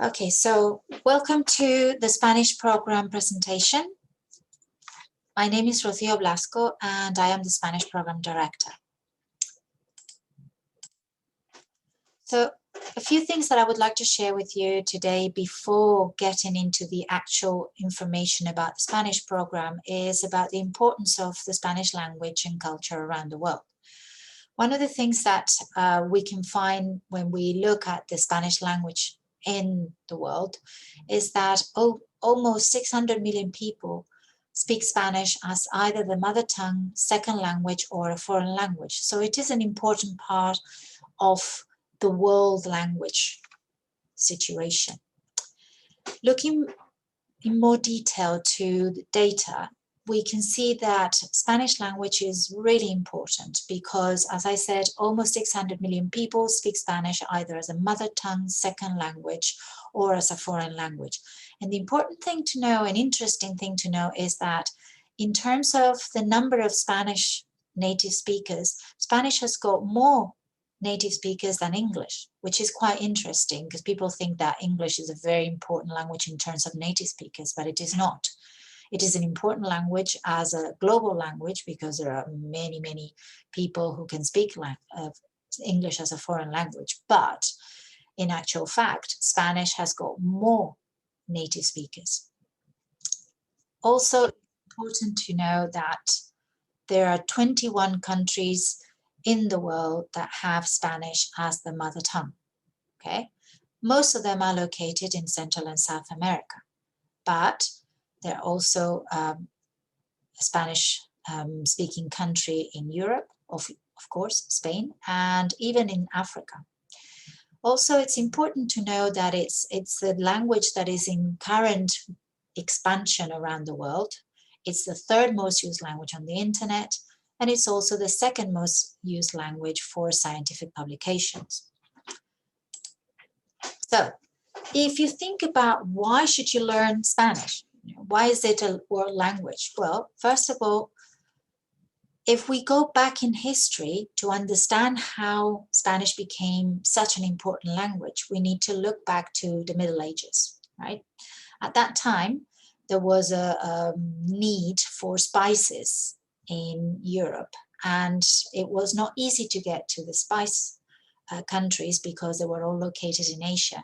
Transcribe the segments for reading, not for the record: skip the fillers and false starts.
Okay, so welcome to the Spanish program presentation. My name is Rocío Blasco and I am the Spanish program director. So a few things that I would like to share with you today before getting into the actual information about the Spanish program is about the importance of the Spanish language and culture around the world. One of the things that we can find when we look at the Spanish language in the world is that almost 600 million people speak Spanish as either the mother tongue, second language, or a foreign language. So it is an important part of the world language situation. Looking in more detail to the data, we can see that Spanish language is really important because, as I said, almost 600 million people speak Spanish either as a mother tongue, second language, or as a foreign language. And the important thing to know, an interesting thing to know, is that in terms of the number of Spanish native speakers, Spanish has got more native speakers than English, which is quite interesting because people think that English is a very important language in terms of native speakers, but it is not. It is an important language as a global language because there are many, many people who can speak English as a foreign language. But in actual fact, Spanish has got more native speakers. Also important to know that there are 21 countries in the world that have Spanish as the mother tongue. Okay, most of them are located in Central and South America, but there are also a Spanish speaking country in Europe, of course, Spain, and even in Africa. Also, it's important to know that it's the language that is in current expansion around the world. It's the third most used language on the internet, and it's also the second most used language for scientific publications. So, if you think about why should you learn Spanish? Why is it a world language? Well, first of all, if we go back in history to understand how Spanish became such an important language, we need to look back to the Middle Ages, right? At that time, there was a need for spices in Europe, and it was not easy to get to the spice countries because they were all located in Asia.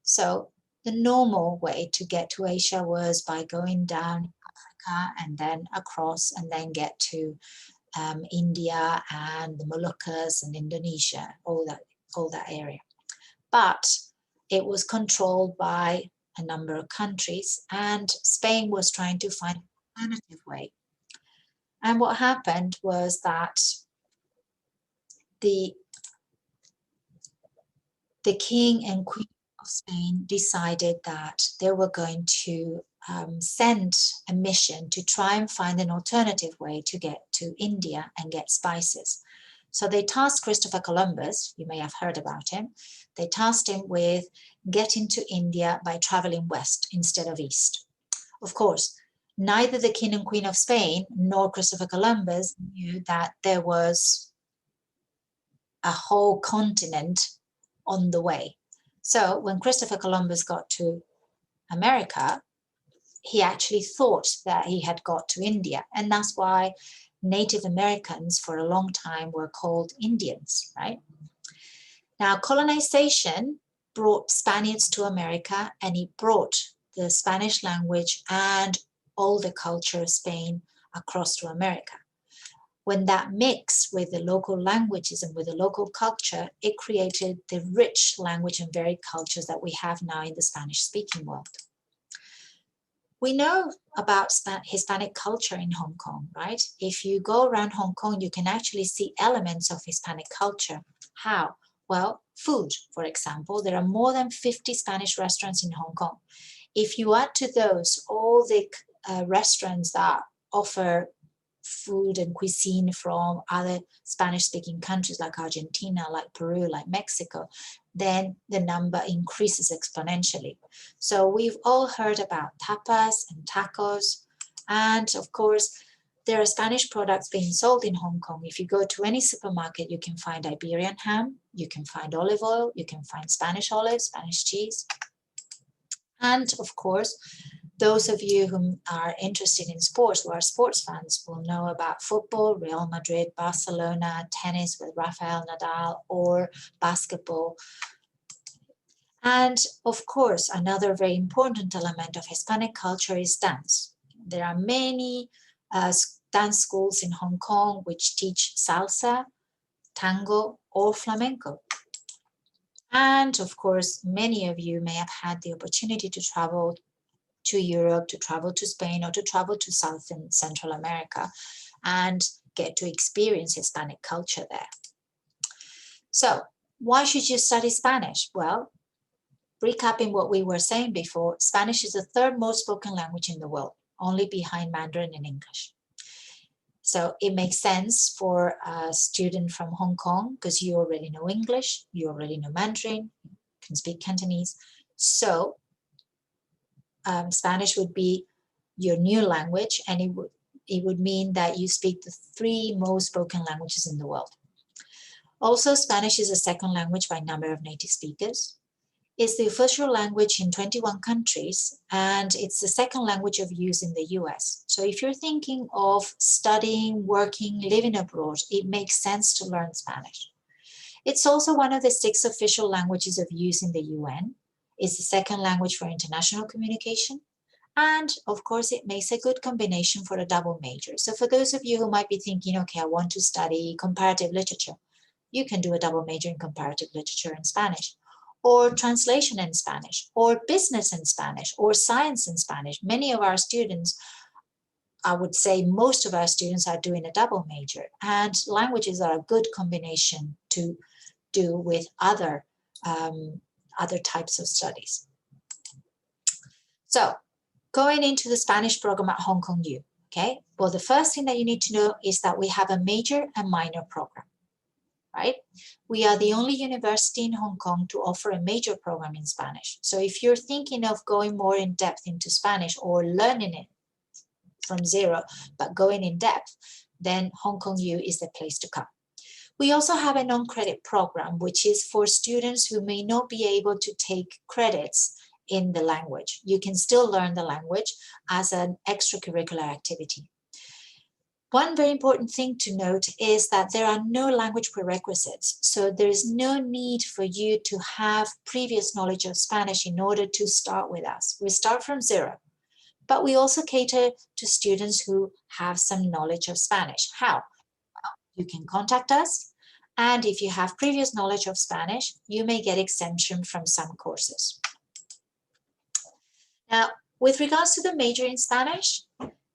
So the normal way to get to Asia was by going down Africa and then across and then get to India and the Moluccas and Indonesia, all that area. But it was controlled by a number of countries, and Spain was trying to find an alternative way. And what happened was that the king and queen of Spain decided that they were going to send a mission to try and find an alternative way to get to India and get spices. So they tasked Christopher Columbus, you may have heard about him, they tasked him with getting to India by traveling west instead of east. Of course, neither the king and queen of Spain nor Christopher Columbus knew that there was a whole continent on the way. So when Christopher Columbus got to America, he actually thought that he had got to India, and that's why Native Americans for a long time were called Indians, right? Now, colonization brought Spaniards to America, and it brought the Spanish language and all the culture of Spain across to America. When that mixed with the local languages and with the local culture, it created the rich language and varied cultures that we have now in the Spanish-speaking world. We know about Hispanic culture in Hong Kong, right? If you go around Hong Kong, you can actually see elements of Hispanic culture. How? Well, food, for example. There are more than 50 Spanish restaurants in Hong Kong. If you add to those all the restaurants that offer food and cuisine from other Spanish-speaking countries like Argentina, like Peru, like Mexico, then the number increases exponentially. So we've all heard about tapas and tacos, and of course, there are Spanish products being sold in Hong Kong. If you go to any supermarket, you can find Iberian ham, you can find olive oil, you can find Spanish olives, Spanish cheese. And of course, those of you who are interested in sports, who are sports fans, will know about football, Real Madrid, Barcelona, tennis with Rafael Nadal, or basketball. And of course, another very important element of Hispanic culture is dance. There are many dance schools in Hong Kong which teach salsa, tango, or flamenco. And of course, many of you may have had the opportunity to travel to Europe, to travel to Spain, or to travel to South and Central America and get to experience Hispanic culture there. So why should you study Spanish? Well, recapping what we were saying before, Spanish is the third most spoken language in the world, only behind Mandarin and English. So it makes sense for a student from Hong Kong because you already know English, you already know Mandarin, you can speak Cantonese. So Spanish would be your new language, and it would mean that you speak the three most spoken languages in the world. Also, Spanish is the second language by number of native speakers. It's the official language in 21 countries, and it's the second language of use in the US. So if you're thinking of studying, working, living abroad, it makes sense to learn Spanish. It's also one of the 6 official languages of use in the UN. It's the second language for international communication. And of course, it makes a good combination for a double major. So for those of you who might be thinking, okay, I want to study comparative literature, you can do a double major in comparative literature in Spanish, or translation in Spanish, or business in Spanish, or science in Spanish. Many of our students, I would say most of our students, are doing a double major, and languages are a good combination to do with other types of studies. So going into the Spanish program at Hong Kong U, okay? Well, the first thing that you need to know is that we have a major and minor program, right? We are the only university in Hong Kong to offer a major program in Spanish. So if you're thinking of going more in depth into Spanish or learning it from zero, but going in depth, then Hong Kong U is the place to come. We also have a non-credit program, which is for students who may not be able to take credits in the language. You can still learn the language as an extracurricular activity. One very important thing to note is that there are no language prerequisites. So there is no need for you to have previous knowledge of Spanish in order to start with us. We start from zero, but we also cater to students who have some knowledge of Spanish. How? You can contact us, and if you have previous knowledge of Spanish, you may get exemption from some courses. Now, with regards to the major in Spanish,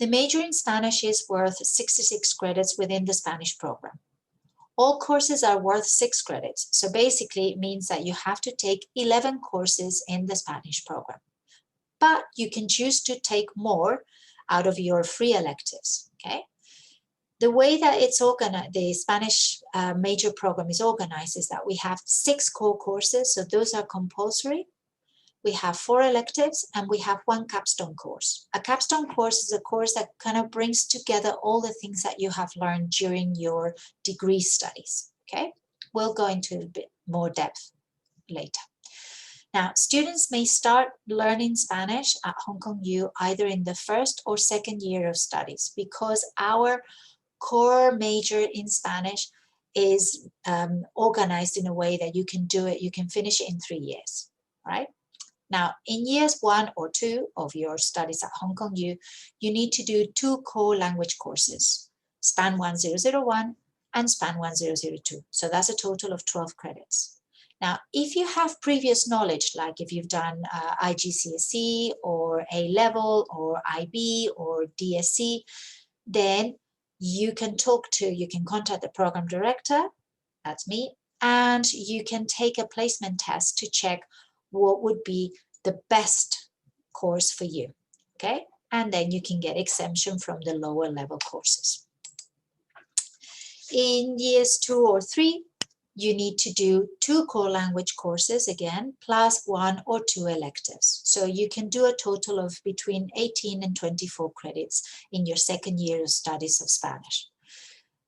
the major in Spanish is worth 66 credits within the Spanish program. All courses are worth 6 credits, so basically it means that you have to take 11 courses in the Spanish program. But you can choose to take more out of your free electives, okay? The way that it's organized, the Spanish major program is organized, is that we have 6 core courses, so those are compulsory. We have 4 electives, and we have 1 capstone course. A capstone course is a course that kind of brings together all the things that you have learned during your degree studies, okay? We'll go into a bit more depth later. Now, students may start learning Spanish at Hong Kong U either in the first or second year of studies, because our core major in Spanish is organized in a way that you can do it, you can finish it in 3 years, right? Now, in years 1 or 2 of your studies at Hong Kong U, you need to do 2 core language courses, SPAN 1001 and SPAN 1002. So that's a total of 12 credits. Now, if you have previous knowledge, like if you've done IGCSE or A-level or IB or DSC, then you can contact the program director, that's me, and you can take a placement test to check what would be the best course for you, okay? And then you can get exemption from the lower level courses. In years 2 or 3, you need to do 2 core language courses again, plus 1 or 2 electives. So you can do a total of between 18 and 24 credits in your second year of studies of Spanish.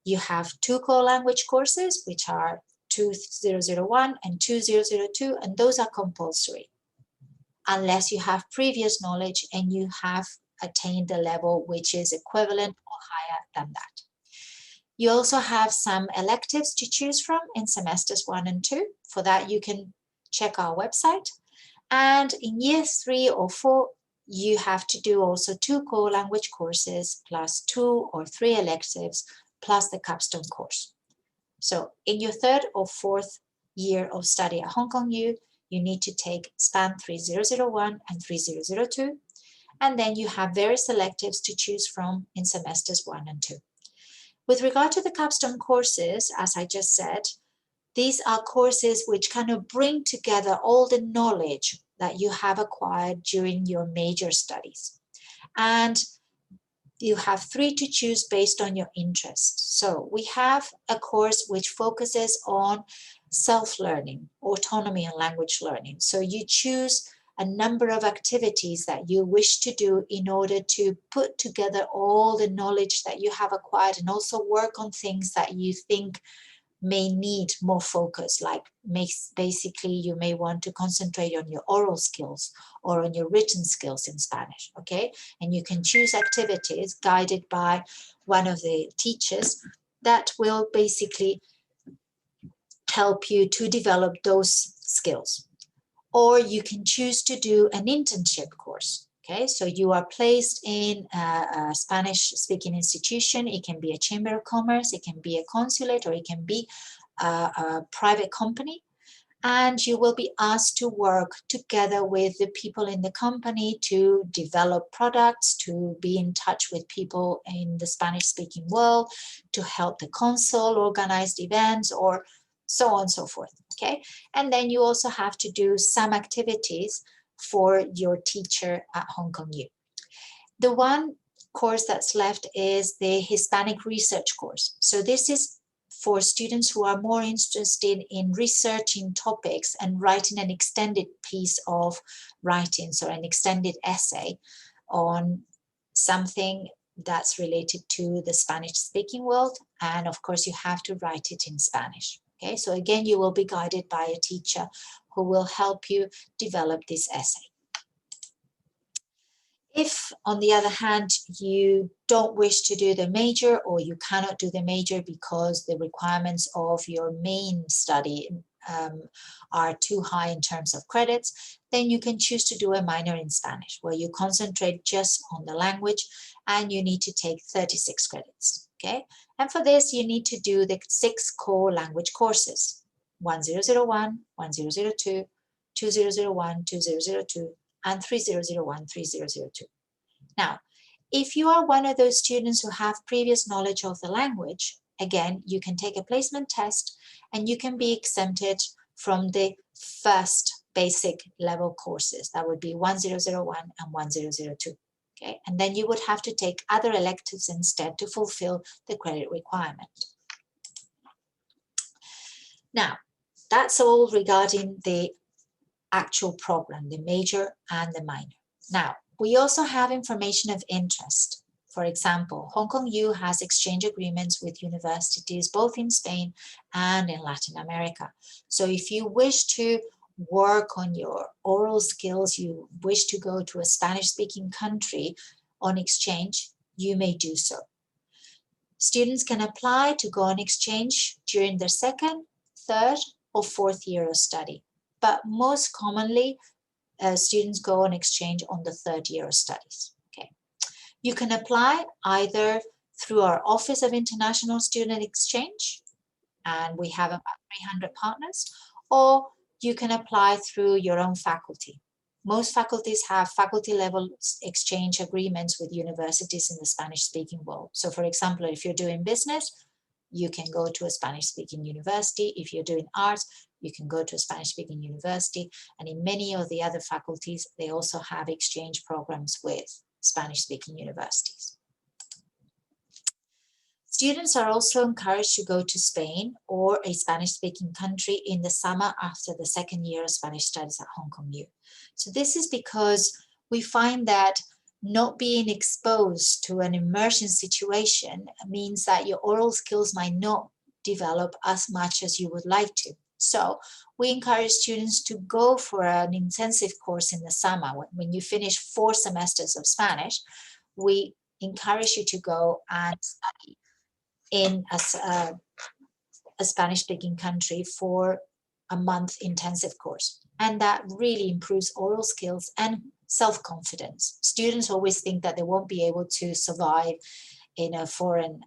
You have 2 core language courses, which are 2001 and 2002, and those are compulsory. unless you have previous knowledge and you have attained a level which is equivalent or higher than that. You also have some electives to choose from in semesters 1 and 2. For that, you can check our website. And in year 3 or 4, you have to do also 2 core language courses plus 2 or 3 electives plus the capstone course. So in your 3rd or 4th year of study at Hong Kong U, you need to take SPAN 3001 and 3002. And then you have various electives to choose from in semesters 1 and 2. With regard to the capstone courses, as I just said, these are courses which kind of bring together all the knowledge that you have acquired during your major studies. And you have 3 to choose based on your interests. So we have a course which focuses on self-learning, autonomy and language learning. So you choose a number of activities that you wish to do in order to put together all the knowledge that you have acquired and also work on things that you think may need more focus, like basically you may want to concentrate on your oral skills or on your written skills in Spanish, okay? And you can choose activities guided by one of the teachers that will basically help you to develop those skills. Or you can choose to do an internship course. Okay, so you are placed in a Spanish-speaking institution. It can be a chamber of commerce, it can be a consulate, or it can be a private company. And you will be asked to work together with the people in the company to develop products, to be in touch with people in the Spanish-speaking world, to help the consul organize events, or so on and so forth. Okay, and then you also have to do some activities for your teacher at Hong Kong U. The one course that's left is the Hispanic research course. So this is for students who are more interested in researching topics and writing an extended piece of writing, so an extended essay on something that's related to the Spanish-speaking world. And of course, you have to write it in Spanish. Okay, so again, you will be guided by a teacher who will help you develop this essay. If, on the other hand, you don't wish to do the major or you cannot do the major because the requirements of your main study are too high in terms of credits, then you can choose to do a minor in Spanish, where you concentrate just on the language and you need to take 36 credits. Okay, and for this, you need to do the 6 core language courses: 1001, 1002, 2001, 2002, and 3001, 3002. Now, if you are one of those students who have previous knowledge of the language, again, you can take a placement test and you can be exempted from the first basic level courses. That would be 1001 and 1002. Okay, and then you would have to take other electives instead to fulfill the credit requirement. Now, that's all regarding the actual program, the major and the minor. Now, we also have information of interest. For example, Hong Kong U has exchange agreements with universities both in Spain and in Latin America. So if you wish to work on your oral skills, you wish to go to a Spanish-speaking country on exchange, you may do so. Students can apply to go on exchange during their 2nd, 3rd, or 4th year of study. But most commonly, students go on exchange on the 3rd year of studies. Okay, you can apply either through our Office of International Student Exchange, and we have about 300 partners, or you can apply through your own faculty. Most faculties have faculty level exchange agreements with universities in the Spanish-speaking world. So for example, if you're doing business, you can go to a Spanish-speaking university. If you're doing arts, you can go to a Spanish-speaking university. And in many of the other faculties, they also have exchange programs with Spanish-speaking universities. Students are also encouraged to go to Spain or a Spanish-speaking country in the summer after the 2nd year of Spanish studies at Hong Kong U. So this is because we find that not being exposed to an immersion situation means that your oral skills might not develop as much as you would like to. So we encourage students to go for an intensive course in the summer. When you finish 4 semesters of Spanish, we encourage you to go and study in a Spanish-speaking country for a month intensive course. And that really improves oral skills and self-confidence. Students always think that they won't be able to survive in a foreign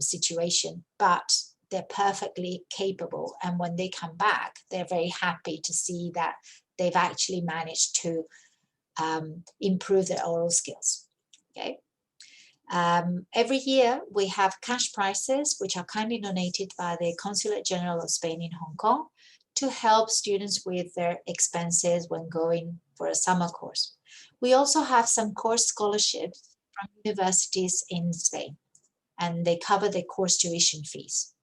situation, but they're perfectly capable. And when they come back, they're very happy to see that they've actually managed to improve their oral skills. Okay. Every year we have cash prizes, which are kindly donated by the Consulate General of Spain in Hong Kong to help students with their expenses when going for a summer course. We also have some course scholarships from universities in Spain, and they cover the course tuition fees.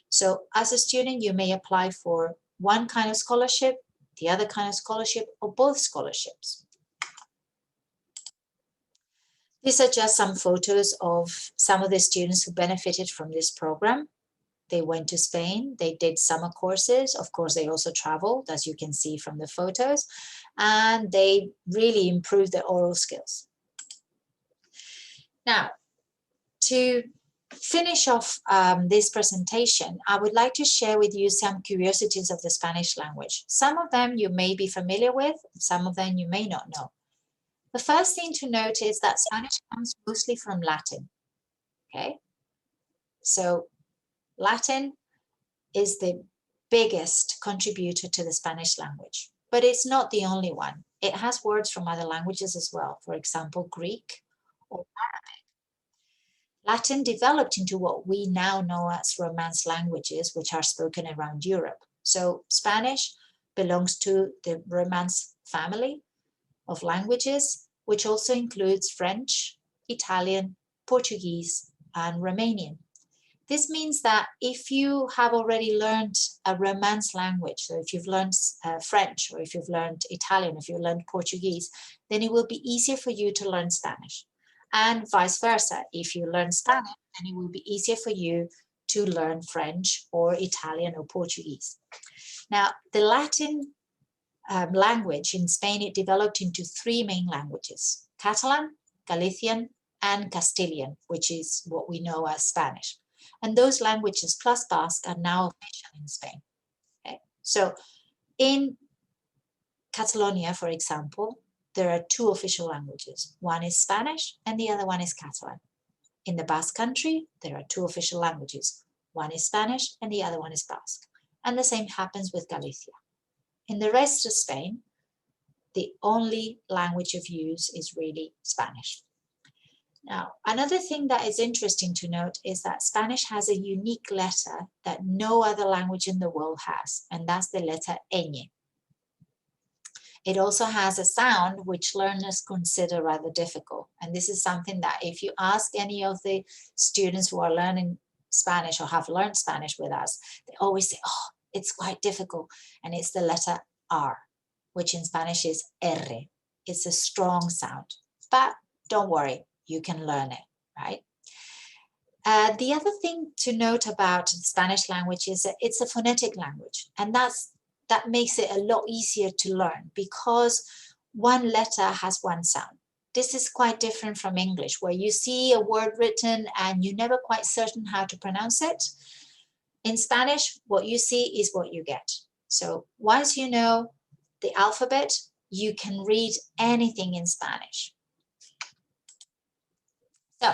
So as a student, you may apply for one kind of scholarship, the other kind of scholarship, or both scholarships. These are just some photos of some of the students who benefited from this program. They went to Spain, they did summer courses. Of course, they also traveled, as you can see from the photos, and they really improved their oral skills. Now, to finish off this presentation, I would like to share with you some curiosities of the Spanish language. Some of them you may be familiar with, some of them you may not know. The first thing to note is that Spanish comes mostly from Latin, okay? So Latin is the biggest contributor to the Spanish language, but it's not the only one. It has words from other languages as well, for example, Greek or Arabic. Latin developed into what we now know as Romance languages, which are spoken around Europe. So Spanish belongs to the Romance family of languages, which also includes French, Italian, Portuguese, and Romanian. This means that if you have already learned a Romance language, so if you've learned French, or if you've learned Italian, if you've learned Portuguese, then it will be easier for you to learn Spanish. And vice versa, if you learn Spanish, then it will be easier for you to learn French or Italian or Portuguese. Now, the Latin language in Spain, it developed into 3 main languages: Catalan, Galician, and Castilian, which is what we know as Spanish. And those languages plus Basque are now official in Spain. Okay? So in Catalonia, for example, there are 2 official languages. One is Spanish and the other one is Catalan. In the Basque country, there are 2 official languages. One is Spanish and the other one is Basque. And the same happens with Galicia. In the rest of Spain, the only language of use is really Spanish. Now, another thing that is interesting to note is that Spanish has a unique letter that no other language in the world has, and that's the letter ñ. It also has a sound which learners consider rather difficult. And this is something that if you ask any of the students who are learning Spanish or have learned Spanish with us, they always say, oh, it's quite difficult. And it's the letter R, which in Spanish is R. It's a strong sound, but don't worry, you can learn it, right? The other thing to note about the Spanish language is that it's a phonetic language, and that makes it a lot easier to learn because one letter has one sound. This is quite different from English, where you see a word written and you're never quite certain how to pronounce it. In Spanish, what you see is what you get. So once you know the alphabet, you can read anything in Spanish. So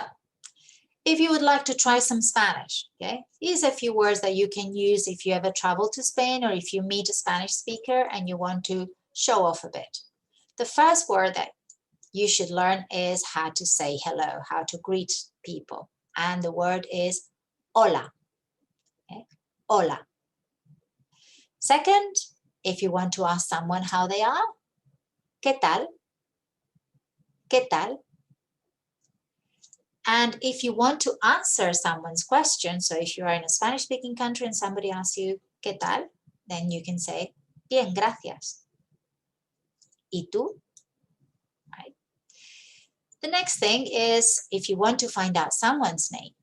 if you would like to try some Spanish, okay, here's a few words that you can use if you ever travel to Spain or if you meet a Spanish speaker and you want to show off a bit. The first word that you should learn is how to say hello, how to greet people. And the word is hola. Okay? Hola. Second, if you want to ask someone how they are, ¿qué tal? ¿Qué tal? And if you want to answer someone's question, so if you are in a Spanish-speaking country and somebody asks you, ¿qué tal? Then you can say, bien, gracias. ¿Y tú? Right? The next thing is, if you want to find out someone's name,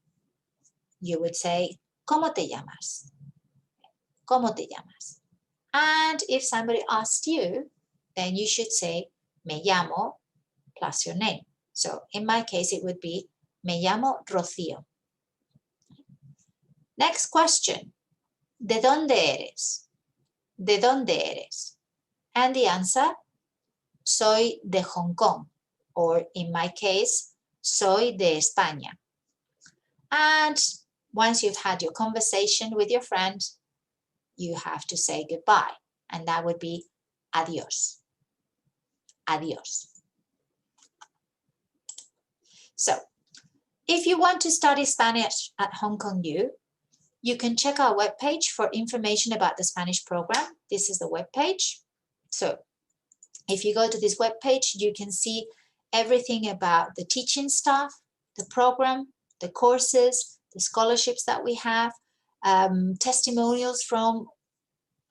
you would say, ¿cómo te llamas? ¿Cómo te llamas? And if somebody asks you, then you should say me llamo plus your name. So in my case, it would be me llamo Rocío. Next question. ¿De dónde eres? ¿De dónde eres? And the answer, soy de Hong Kong, or in my case, soy de España. And once you've had your conversation with your friend, you have to say goodbye, and that would be adiós. Adiós. So, if you want to study Spanish at Hong Kong U, you can check our webpage for information about the Spanish program. This is the webpage. So, if you go to this webpage, you can see everything about the teaching staff, the program, the courses, the scholarships that we have, testimonials from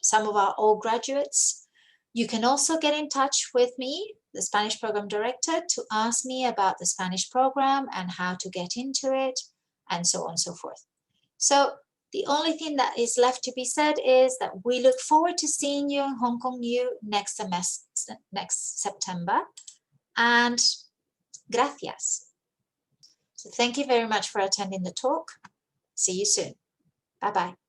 some of our old graduates. You can also get in touch with me, the Spanish program director, to ask me about the Spanish program and how to get into it, and so on and so forth. So the only thing that is left to be said is that we look forward to seeing you in Hong Kong U next September, and gracias. So thank you very much for attending the talk. See you soon. Bye-bye.